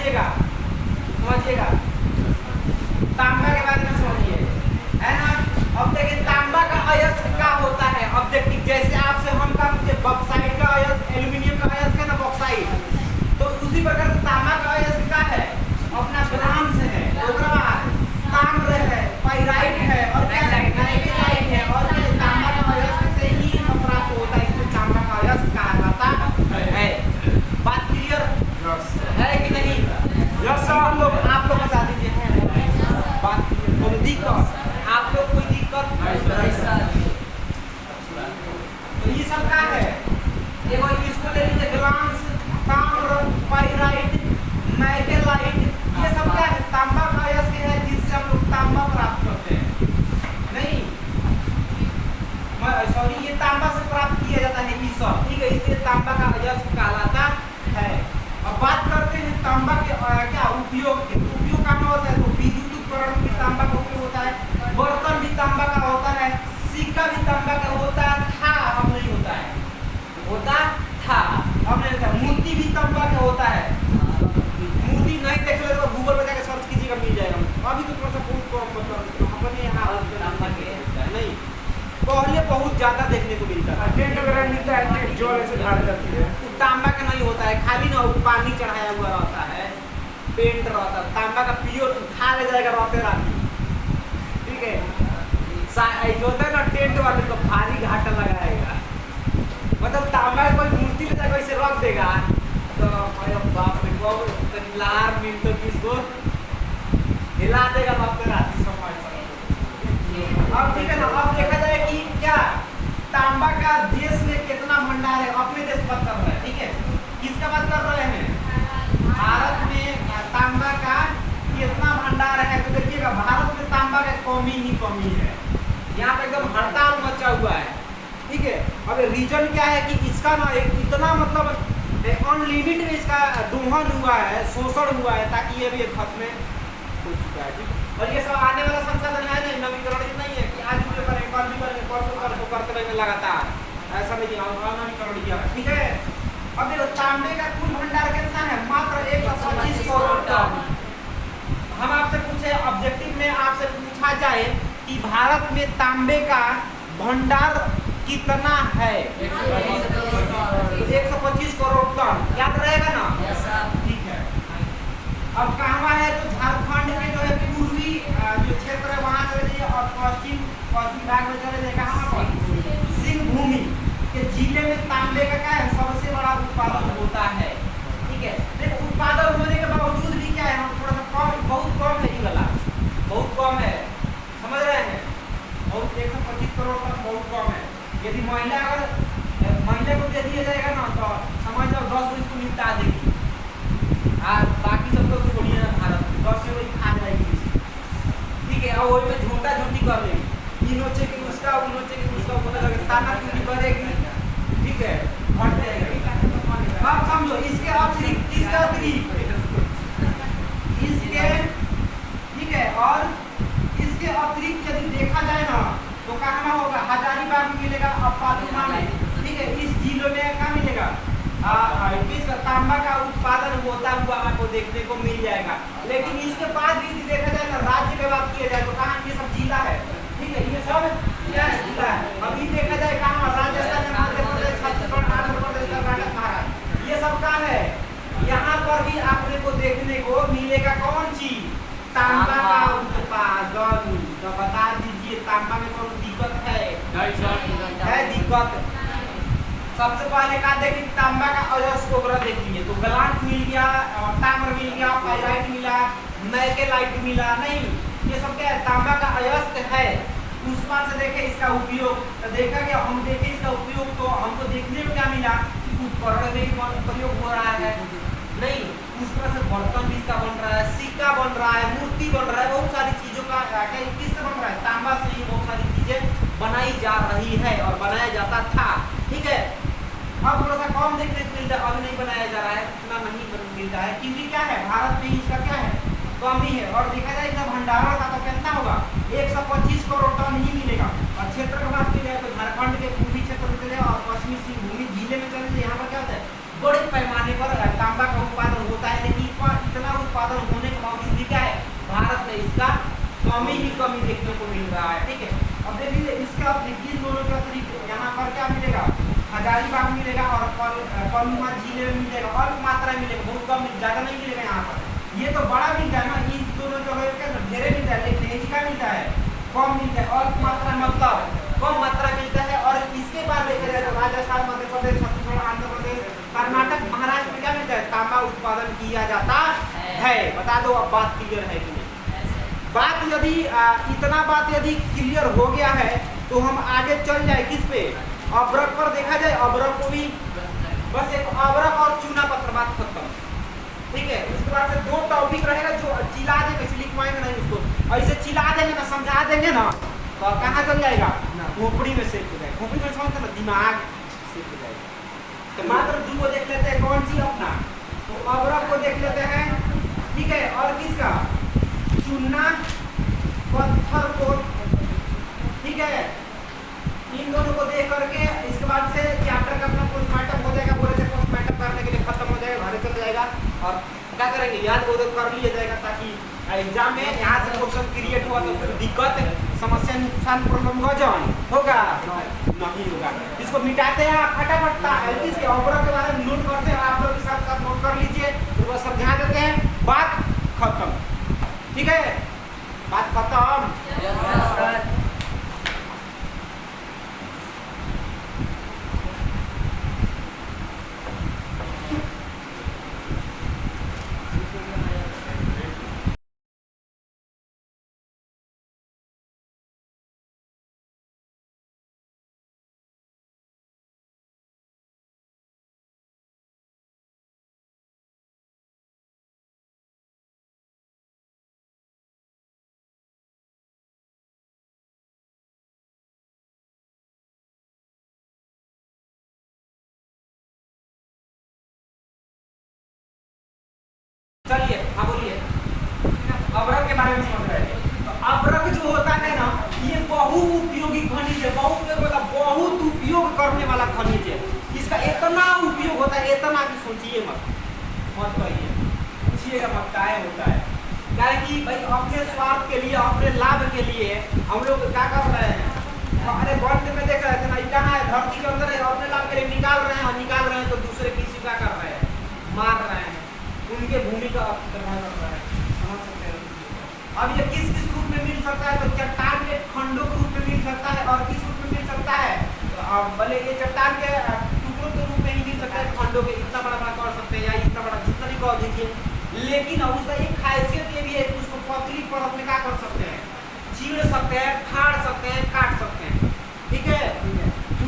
समझिएगा तांबा के बारे में समझिए, है ना। अब देखिए तांबा का अयस्क क्या होता है, ऑब्जेक्टिव। जैसे आपसे हम का बॉक्साइड का अयस्क, एल्यूमिनियम का अयस्क है ना बॉक्साइड, तो उसी प्रकार से तांबा का अयस्क क्या है, अपना ग्राम्स है, ताम्र है, पाइराइट है और क्या है, नाइट्राइट है। और ये तांबा का अयस्क से ही प्राप्त होता है, इसको तांबा का अयस्क कहा जाता है। बात क्लियर है कि नहीं? हम लोग आप लोग बता दीजिए बात, कोई दिक्कत आप लोग, कोई दिक्कत? तो ये सब क्या है, देखो इसको ले लीजिए, ग्लास, ताम्र, पाइराइट, नाइट्राइट, ये सब क्या है, तांबा का अयस्क है, जिससे हम लोग तांबा प्राप्त करते हैं। नहीं सॉरी, ये तांबा से प्राप्त किया जाता है ये सब, ठीक है, इसलिए तांबा का अयस्क कहलाता है। अब बात करते हैं तांबा के क्या उपयोग के। उपयोग कहाँ होता है, तो विद्युत उपकरण भी तांबा का उपयोग होता है, बर्तन भी तांबा का होता है, सिक्का भी तांबा का होता था, अब नहीं होता है, होता था अब नहीं होता। मूर्ति भी तांबा का होता है, मूर्ति नहीं देख ले तो गूगल पे जाकर सर्च कीजिएगा, मिल जाएगा। अभी तो थोड़ा सा बहुत कम, मतलब अपने यहाँ तांबा के नहीं, पहले बहुत ज्यादा देखने को मिलता है। टेंट वगैरह मिलता है, टेंट जो ऐसे ढाल जाती है, तांबा का नहीं होता है, खाली ना पानी चढ़ाया हुआ रहता है, पेंट रहता है। तांबा का प्योर खा ले जाएगा रहते राती, ठीक है। जो होता है ना टेंट वाले को भारी घाटा लगाएगा, मतलब तांबा कोई मूर्ति ले जाकर इसे रख देगा तो बाप रे लार मिल तो किसको हिला देगा रहते राती समय पर। अब ठीक है ना, अब देखा जाए कि क्या तांबा का देश में कितना भंडार है, अपने देश बात कर रहे हैं, ठीक है। किसका बात कर रहे हैं, भारत में तांबा का कितना भंडार है, तो देखिएगा भारत में तांबा का कमी ही कमी है, यहाँ पे एकदम हड़ताल मचा हुआ है, ठीक है। अब रीजन क्या है कि इसका ना एक इतना मतलब अनलिमिटेड में इसका दोहन हुआ है, शोषण हुआ है, ताकि ये भी खत्म हो चुका है, ठीक। और ये सब आने वाला संसाधन है नहीं, नवीकरण नहीं है कि आज जो करें कल भी करेंगे, परसों करते रहेंगे लगातार, ऐसा नहीं नवीकरण किया, ठीक है। अब देखो तांबे का कुल भंडार कितना है, मात्र 125 करोड़ टन। हम आपसे पूछे ऑब्जेक्टिव में आपसे पूछा जाए कि भारत में तांबे का भंडार कितना है, 125 करोड़ टन, याद रहेगा ना, ठीक है। अब कहाँ है, तो झारखंड में जो है पूर्वी जो क्षेत्र है वहाँ चले जाइए, और पश्चिम भाग में चले जाइए, कहाँ पर सिंहभूमि के जिले में तांबे का क्या है, सबसे बड़ा उत्पादन होता है, ठीक है। लेकिन उत्पादन होने के बावजूद भी क्या है, हम थोड़ा सा कम, बहुत कम है, ये वाला बहुत कम है, समझ रहे हैं, बहुत 125 करोड़ तक बहुत कम है। यदि महिला को दे दिया जाएगा ना तो समझ जाओ 10 को इसको निपटा देगी, बाकी सब तो छोड़िए ना, भारत 10 से वही खा जाएगी, ठीक है। और वही में झूठा झूठी कर लेगी, इनोचे की उसका, उनोचे की उसका, बोला जाएगा ताना चूटी करेगी, ठीक है, हट जाएगा। अब समझो इसके अतिरिक्त, इसके ठीक है, और इसके अतिरिक्त यदि देखा जाए ना तो कहाँ होगा, हजारीबाग में मिलेगा, अपालुमा में, ठीक है। इस जिलों में कहाँ मिलेगा, इसका तांबा का उत्पादन होता हुआ आपको देखने को मिल जाएगा। लेकिन इसके बाद भी देखा जाए ना, राज्य की बात किया जाए तो कहाँ, ये सब जिला है, ठीक है, ये सब क्या है, जिला है। अभी देखा जाए कहाँ, राजस्थान में, मध्य प्रदेश, छत्तीसगढ़, आंध्र प्रदेश, कर्नाटक, महाराष्ट्र, ये सब कहाँ है, यहाँ पर भी आपने को देखने को मिलेगा कौन चीज, तांबा का उत्पादन। तो बता दीजिए तांबा में कौन दिक्कत है दिक्कत। सबसे पहले क्या देखिए, तांबा का अयस्क वगैरह देखिए, तो ग्लास मिल गया, ताम्र मिल गया, पाइराइट मिला, नाइट्राइट मिला, नहीं, ये सब क्या है, तांबा का अयस्क है। उस बात से देखे इसका उपयोग, तो देखा गया, हम देखे इसका उपयोग तो हमको देखने में क्या मिला, उपकरण में प्रयोग हो रहा है, नहीं, उस तरह से बर्तन भी इसका बन रहा है, सिक्का बन रहा है, मूर्ति बन रहा है, बहुत सारी चीजों का किससे बन रहा है, तांबा से ही बहुत सारी चीजें बनाई जा रही है और बनाया जाता था, ठीक है। अब थोड़ा सा कम देखने को मिलता है, अभी नहीं बनाया जा रहा है, इतना नहीं मिलता है, क्योंकि क्या है, भारत में इसका क्या है, कमी है। और देखा जाए इसका भंडारण का तो कितना होगा, 125 करोड़ टन ही मिलेगा। और क्षेत्र की बात की जाए तो झारखंड के पूर्वी क्षेत्र में चले और पश्चिमी सिंहभूमि जिले में चले, यहाँ पर क्या होता है, बड़े पैमाने पर तांबा का उत्पादन होता है, लेकिन इतना उत्पादन होने के बावजूद भी क्या है, भारत में इसका कमी ही कमी देखने को मिल रहा है। ठीक है, अब देखिए इसका इन दोनों के अतिरिक्त यहाँ पर क्या मिलेगा, हजारीबाग मिलेगा और कोल्लुमा जिले में मिलेगा, अल्प मात्रा में मिलेगा, बहुत कम, ज्यादा नहीं मिलेगा यहाँ पर। ये तो बड़ा मिलता है ना, इन दोनों जगह के ढेरे मिलता है, लेकिन यही क्या मिलता है, कम मिलता है, अल्प मात्रा मतलब कम मात्रा मिलता है। और इसके बाद देखा जाए तो राजस्थान, मध्य प्रदेश, छत्तीसगढ़, आंध्र प्रदेश, कर्नाटक, महाराष्ट्र में क्या मिलता है, तांबा उत्पादन किया जाता है। बता दो अब बात क्लियर है कि नहीं। बात यदि इतना बात यदि क्लियर हो गया है तो हम आगे चल जाए किस पे, अब्रक पर देखा जाए। अब्रक को भी बस एक अब्रक और चूना पत्थर, बात खत्म। ठीक है, उसके बाद से दो टॉपिक रहेगा जो चिल्ला देंगे, इसलिए लिखवाएंगे नहीं उसको, ऐसे चिल्ला देंगे ना, समझा देंगे ना, तो कहाँ चल जाएगा, खोपड़ी में सेट हो जाएगा। खोपड़ी में समझते ना, दिमाग सेट हो जाएगा। तो मात्र दो को देख लेते हैं, कौन सी अपना, तो अब्रक को देख लेते हैं। ठीक है, और किसका, चूना पत्थर को। ठीक है, इन दोनों को देख करके इसके बाद से चैप्टर का अपना पोस्टमार्टम हो जाएगा, बोले थे पोस्टमार्टम करने के लिए खत्म हो जाएगा, घर चल जाएगा। और क्या करेंगे, याद वो कर लिया जाएगा, ताकि एग्जाम में यहाँ से क्वेश्चन क्रिएट हुआ तो फिर दिक्कत, समस्या, नुकसान, प्रॉब्लम होगा नहीं होगा। इसको मिटाते हैं आप फटाफट, इसके अब्रक के बारे में नोट करते हैं, आप लोग के साथ साथ नोट कर लीजिए, उसको समझा देते हैं, बात खत्म। ठीक है, बात खत्म। चलिए, हाँ बोलिए, अब्रक के बारे में समझ रहे हैं। तो अब्रक जो होता है ना, ये बहुत उपयोगी खनिज है, बहुत उपयोग करने वाला खनिज है। इसका इतना उपयोग होता है, इतना कि सोचिए मत कहिए, पूछिएगा मत क्या होता है। कारण कि भाई अपने स्वार्थ के लिए, अपने लाभ के लिए हम लोग क्या कर रहे हैं, अरे वर्ल्ड में देख रहे थे ना, कहाँ है, धरती के अंदर है, अपने लाभ के लिए निकाल रहे हैं, तो दूसरे किसी का कर रहे हैं, मार रहे हैं, उनके भूमि का अतिक्रमण कर रहा है। समझ सकते हैं। अब ये किस किस रूप में मिल सकता है, तो चट्टान के खंडों के रूप में मिल सकता है, और किस रूप में मिल सकता है, तो भले ये चट्टान के टुकड़ों के रूप में ही मिल सकता है, खंडों के इतना बड़ा कर सकते हैं, या इतना बड़ा जितना भी कह दीजिए। लेकिन अब उसका एक खासियत ये भी है, उसको पतली परत में क्या कर सकते हैं, चीड़ सकते हैं, फाड़ सकते हैं, काट सकते हैं। ठीक है,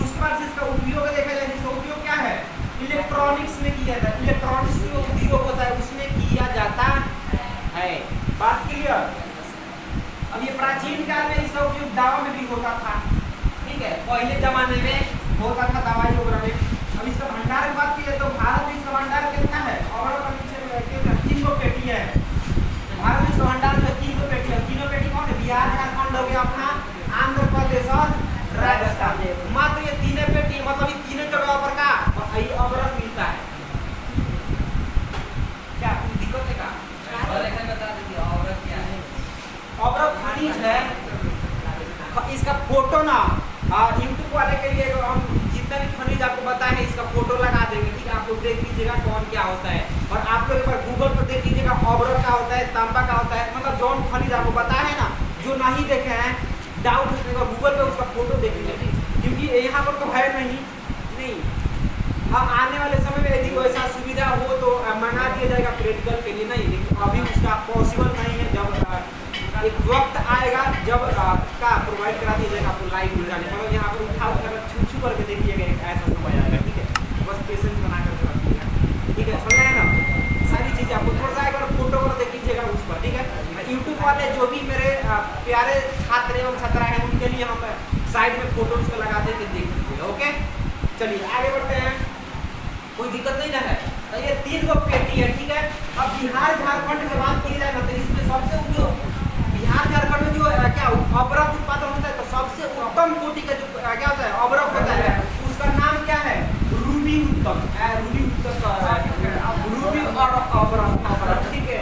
उसके बाद इसका उपयोग देखा जाए, इसका उपयोग क्या है, इलेक्ट्रॉनिक्स में किया जाता है, इलेक्ट्रॉनिक्स में उपयोग होता है, उसमें किया जाता है। बात क्लियर। अब ये प्राचीन काल में इसका उपयोग दवा में भी होता था। ठीक है, पहले जमाने में होता था दवाई वगैरह में। अब इसका भंडार की बात की तो भारत में इसका भंडार कितना है, और 3 गो पेटी है भारत में। इसका भंडार में 3 गो पेटी है। तीनों पेटी कौन है, बिहार, झारखंड हो गया अपना, आंध्र प्रदेश और राजस्थान। मात्र ये तीनों पेटी, मतलब ये तीनों जगह पर का अब्रक मिलता है। क्या दिक्कत है का, बता दीजिए अब्रक क्या है। अब्रक खनिज है, इसका फोटो ना यूट्यूब वाले के लिए हम जितना भी खनिज आपको बताए हैं, इसका फोटो लगा देंगे। ठीक है, आप लोग देख लीजिएगा कौन क्या होता है, और आप लोग एक बार गूगल पर देख लीजिएगा, अब्रक का होता है, तांबा का होता है, मतलब जौन खनिज आपको बताया है ना, जो नहीं देखे हैं, डाउट उसमें गूगल पे उसका फोटो देख लीजिए, क्योंकि यहाँ पर तो है नहीं। अब आने वाले समय में यदि वैसा सुविधा हो तो मंगा दिया जाएगा प्रैक्टिकल के लिए, नहीं, लेकिन अभी उसका पॉसिबल नहीं है। जब एक वक्त आएगा जब का प्रोवाइड करा दिया जाएगा आपको लाइव मिल जाने, मतलब यहाँ पर उठा छू करके देखिएगा, ऐसा समय आएगा। ठीक है, बस पेशेंस बना करके रखिएगा। ठीक है, समझ आए ना, सारी चीज़ें आपको थोड़ा सा एक बार फोटो को देख लीजिएगा उस पर। ठीक है, यूट्यूब वाले जो भी मेरे प्यारे छात्र एवं छात्रा हैं, उनके लिए हम साइड में फोटोज को लगा देंगे, देख लीजिएगा। ओके, चलिए आगे बढ़ते हैं, कोई दिक्कत नहीं ना है। तो ये 3 गो पेटी है। ठीक है, अब बिहार झारखंड की बात की जाए ना, तो इसमें सबसे जो बिहार झारखंड में जो क्या अब्रक उत्पादन होता है, तो सबसे उत्तम कोटि का जो क्या होता है, अब्रक होता है, उसका नाम क्या है, रूबी उत्तम, रूबी उत्तम, रूबी और अब्रक। ठीक है,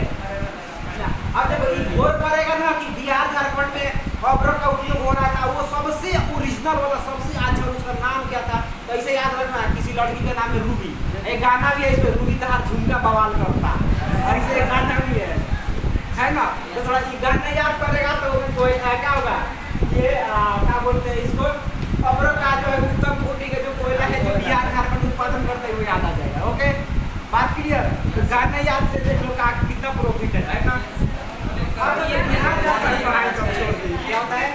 तो ऐसे याद रखना, किसी लड़की का नाम है रूबी, एक गाना भी है इसमें, रूबी तहार झुमका बवाल करता, ऐसे एक गाना भी है ना। तो थोड़ा ये गाना याद करेगा तो कोई क्या होगा, ये क्या बोलते हैं इसको, अब्रो का जो है उत्तम कोटि के जो कोयला है जो बिहार झारखंड उत्पादन करते हुए याद आ जाएगा। ओके, बात क्लियर। तो गाना याद से देख लो का कितना प्रॉफिट है ना। अब ये बिहार झारखंड पढ़ाई सब छोड़ दीजिए, क्या होता है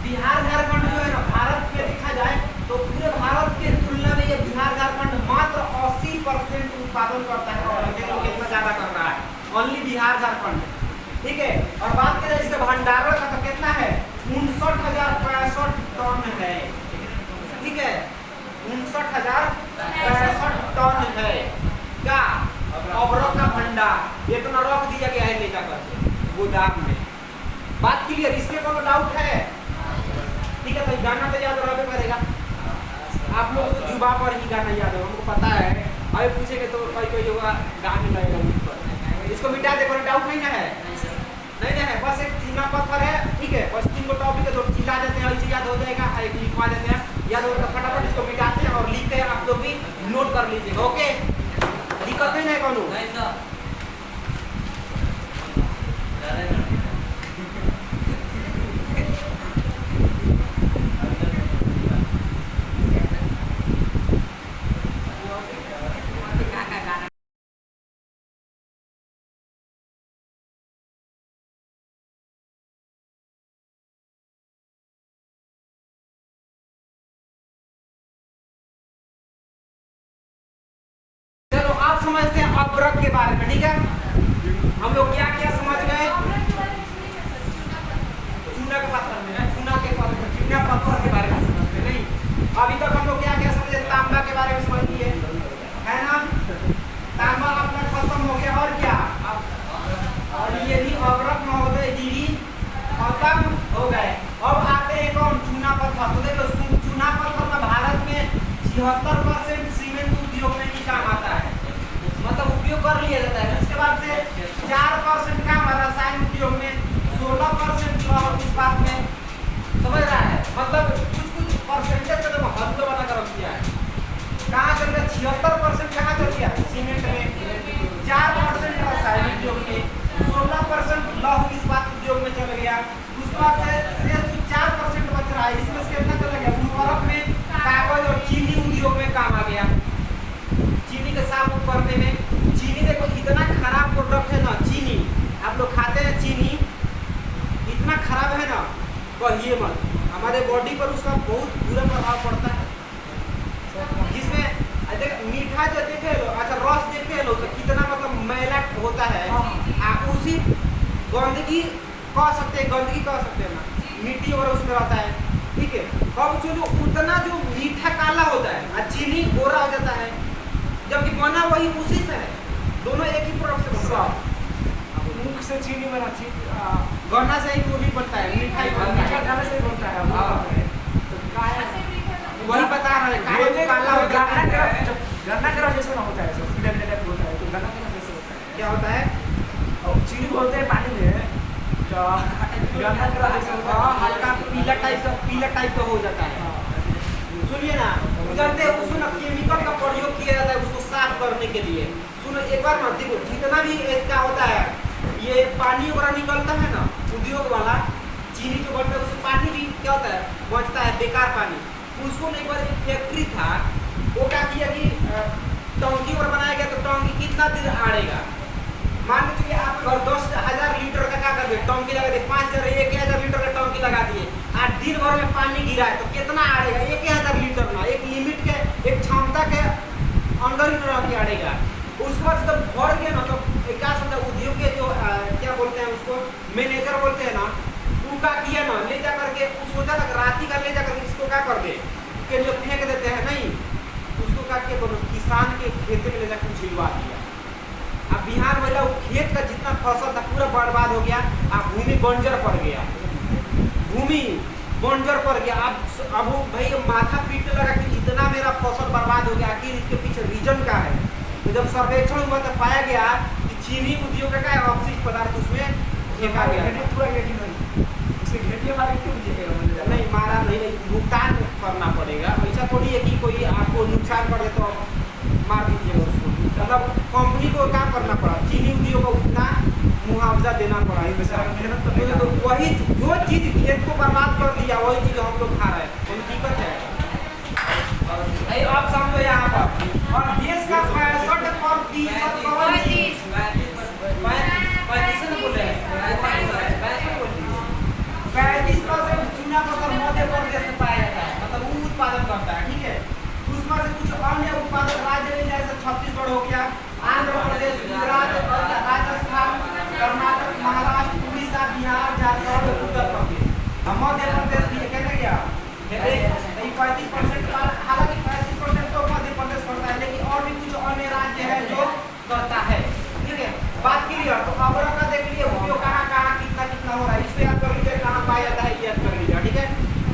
बिहार झारखंड जो है ना, भारत में देखा जाए तो पूरे भारत के तुलना में ये बिहार झारखंड मात्र 80% उत्पादन करता है, और अन्य लोग इतना ज्यादा कर रहा है, ओनली बिहार झारखंड। ठीक है, और बात करें इसके भंडारण का तो कितना है, 59,065 टन है। ठीक है, 59,065 टन है क्या अबरक का भंडार, ये तो रख दिया गया है ले जाकर गोदाम में। बात क्लियर, इसमें कोनो डाउट है? ठीक है, तो गाना तो याद रहबे करेगा, आप लोग तो जुबा पर ही गाना याद है, हमको पता है। अभी पूछेंगे तो कोई होगा गाने लगेगा मुझ पर, इसको मिटा दे, कोई डाउट नहीं ना है? नहीं ना है, बस एक चूना पत्थर है। ठीक है, बस 3 टॉपिक है, तो चिल्ला देते हैं, ऐसे याद हो जाएगा, एक लिखवा देते हैं, याद होगा तो फटाफट इसको मिटाते हैं और लिखते हैं, आप लोग भी नोट कर लीजिएगा। ओके, दिक्कत नहीं है कोनो? आप समझते हैं अबरक के बारे में। ठीक है, हम लोग क्या क्या समझ गए, चूना के पत्थर में, चूना पत्थर के बारे में समझ गए नहीं? अभी तक हम लोग क्या क्या समझे, तांबा के बारे में समझ लिए है ना, तांबा अपना खत्म हो गया, और क्या और ये भी अबरक महोदय जी खत्म हो गए। अब आते हैं कौन, चूना पत्थर। तो देखो चूना पत्थर में भारत में 76% सीमेंट उद्योग में ही काम आता है, मतलब उपयोग कर लिया जाता है। उसके बाद से 4% काम रसायन उद्योग में, 16% लौह इस्पात में, समझ रहा है, मतलब कुछ परसेंटेज का तो हद बना कर रख दिया है। कहाँ चल गया, 76% कहाँ चल गया, सीमेंट में, 4% रसायन उद्योग में, 16% लौह इस्पात उद्योग में चल गया। उसके बाद से 4% बच रहा है, इसमें से कितना चला गया, उर्वरक में, कागज और चीनी उद्योग में काम आ गया, चीनी के साफ करने में। चीनी देखो इतना खराब प्रोडक्ट है ना, चीनी आप लोग खाते हैं, चीनी इतना खराब है ना, कहिए मत, हमारे बॉडी पर उसका बहुत बुरा प्रभाव पड़ता है। जिसमें मीठा जो देखे लो, अच्छा रस देखे लो तो कितना मतलब मैला होता है, उसी गंदगी कह सकते हैं, ना, मिट्टी और उसमें रहता है। ठीक है, अब जो उतना जो मीठा काला होता है और चीनी गोरा हो जाता है, जबकि बना वही उसी से है, दोनों एक ही प्रोडक्ट से बनता है। मुख से चीनी बना, गन्ना से ही वो भी बनता है, मिठाई बनता है, खाने से बनता है। वही बता रहे हैं, काला हो जाता है, गन्ना का जैसे ना होता है, होता है, तो गन्ना का जैसे होता है, क्या होता है, और चीनी बोलते हैं पानी में, तो गन्ना का जैसे होता है, हल्का पीला टाइप का हो जाता है। सुनिए ना, जानते हैं उसमें ना केमिकल का प्रयोग किया जाता है उसको साफ करने के लिए। सुनो एक बार ना, देखो जितना भी क्या होता है, ये पानी वगैरह निकलता है ना उद्योग वाला, चीनी जो बनता है उससे पानी भी क्या होता है, बचता है, बेकार पानी। उसको एक बार एक फैक्ट्री था, वो क्या किया कि टंकी पर बनाया गया, तो टंकी कितना दिन आड़ेगा, मान लीजिए आप अगर 10,000 लीटर का क्या कर दिए, टंकी लगा दिए, 5,000 1,000 लीटर का टंकी लगा दिए, आज दिन भर में पानी गिरा है तो कितना आड़ेगा, 1,000 लीटर ना, एक लिमिट के, एक क्षमता के अंदर ही रह के आड़ेगा। उसके बाद जब भर गया ना, तो क्या समझा, उद्योग के जो क्या बोलते हैं उसको, मैनेजर बोलते हैं ना, वो क्या किया ना, ले जा करके सोचा था राती का ले जा करके इसको क्या कर दे, के जो फेंक देते हैं नहीं, उसको क्या किया, तो किसान के खेत में ले जाकर झिलवा दिया। अब बिहार में खेत का जितना फसल था पूरा बर्बाद हो गया, अब भूमि बंजर पड़ गया, अब वो भाई माथा पीटने लगा कि इतना मेरा फसल बर्बाद हो गया, आखिर इसके पीछे रीजन क्या है। तो जब सर्वेक्षण हुआ तो पाया गया कि चीनी उद्योग का अपशिष्ट पदार्थ उसमें फेंका गया। नहीं मारा नहीं, भुगतान करना पड़ेगा, ऐसा थोड़ी है कि कोई आपको नुकसान कर दे तो मार दीजिएगा उसको। मतलब कंपनी को काम करना पड़ा, चीनी उद्योग को उतना मुआवजा देना पड़ा। मेहनत तो वही जो चीज़ खेत को बर्बाद कर दिया वही चीज़ हम लोग खा रहे हैं, कोई दिक्कत है? आप समझो यहाँ पर, और देश का 35% चूना पत्थर मध्य प्रदेश से पाया जाता है, मतलब वो उत्पादन करता है, ठीक है। उसमें से कुछ अन्य उत्पादक राज्य में जैसे छत्तीसगढ़ हो गया, आंध्र प्रदेश, गुजरात, राजस्थान, कर्नाटक, महाराष्ट्र, उड़ीसा, बिहार, झारखंड, उत्तर प्रदेश, मध्य प्रदेश भी कहते क्या 35%, हालांकि 35% तो मध्य प्रदेश करता है, लेकिन और भी कुछ अन्य राज्य है जो करता है, ठीक है। बात क्लियर? तो अबरा का देख लिए उपयोग कहाँ कहाँ कितना कितना हो रहा है, इस पे याद कर लीजिए, कहाँ पाया जाता है याद कर लीजिए, ठीक है।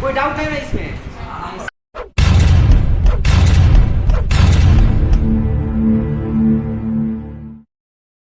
कोई डाउट है ना इसमें?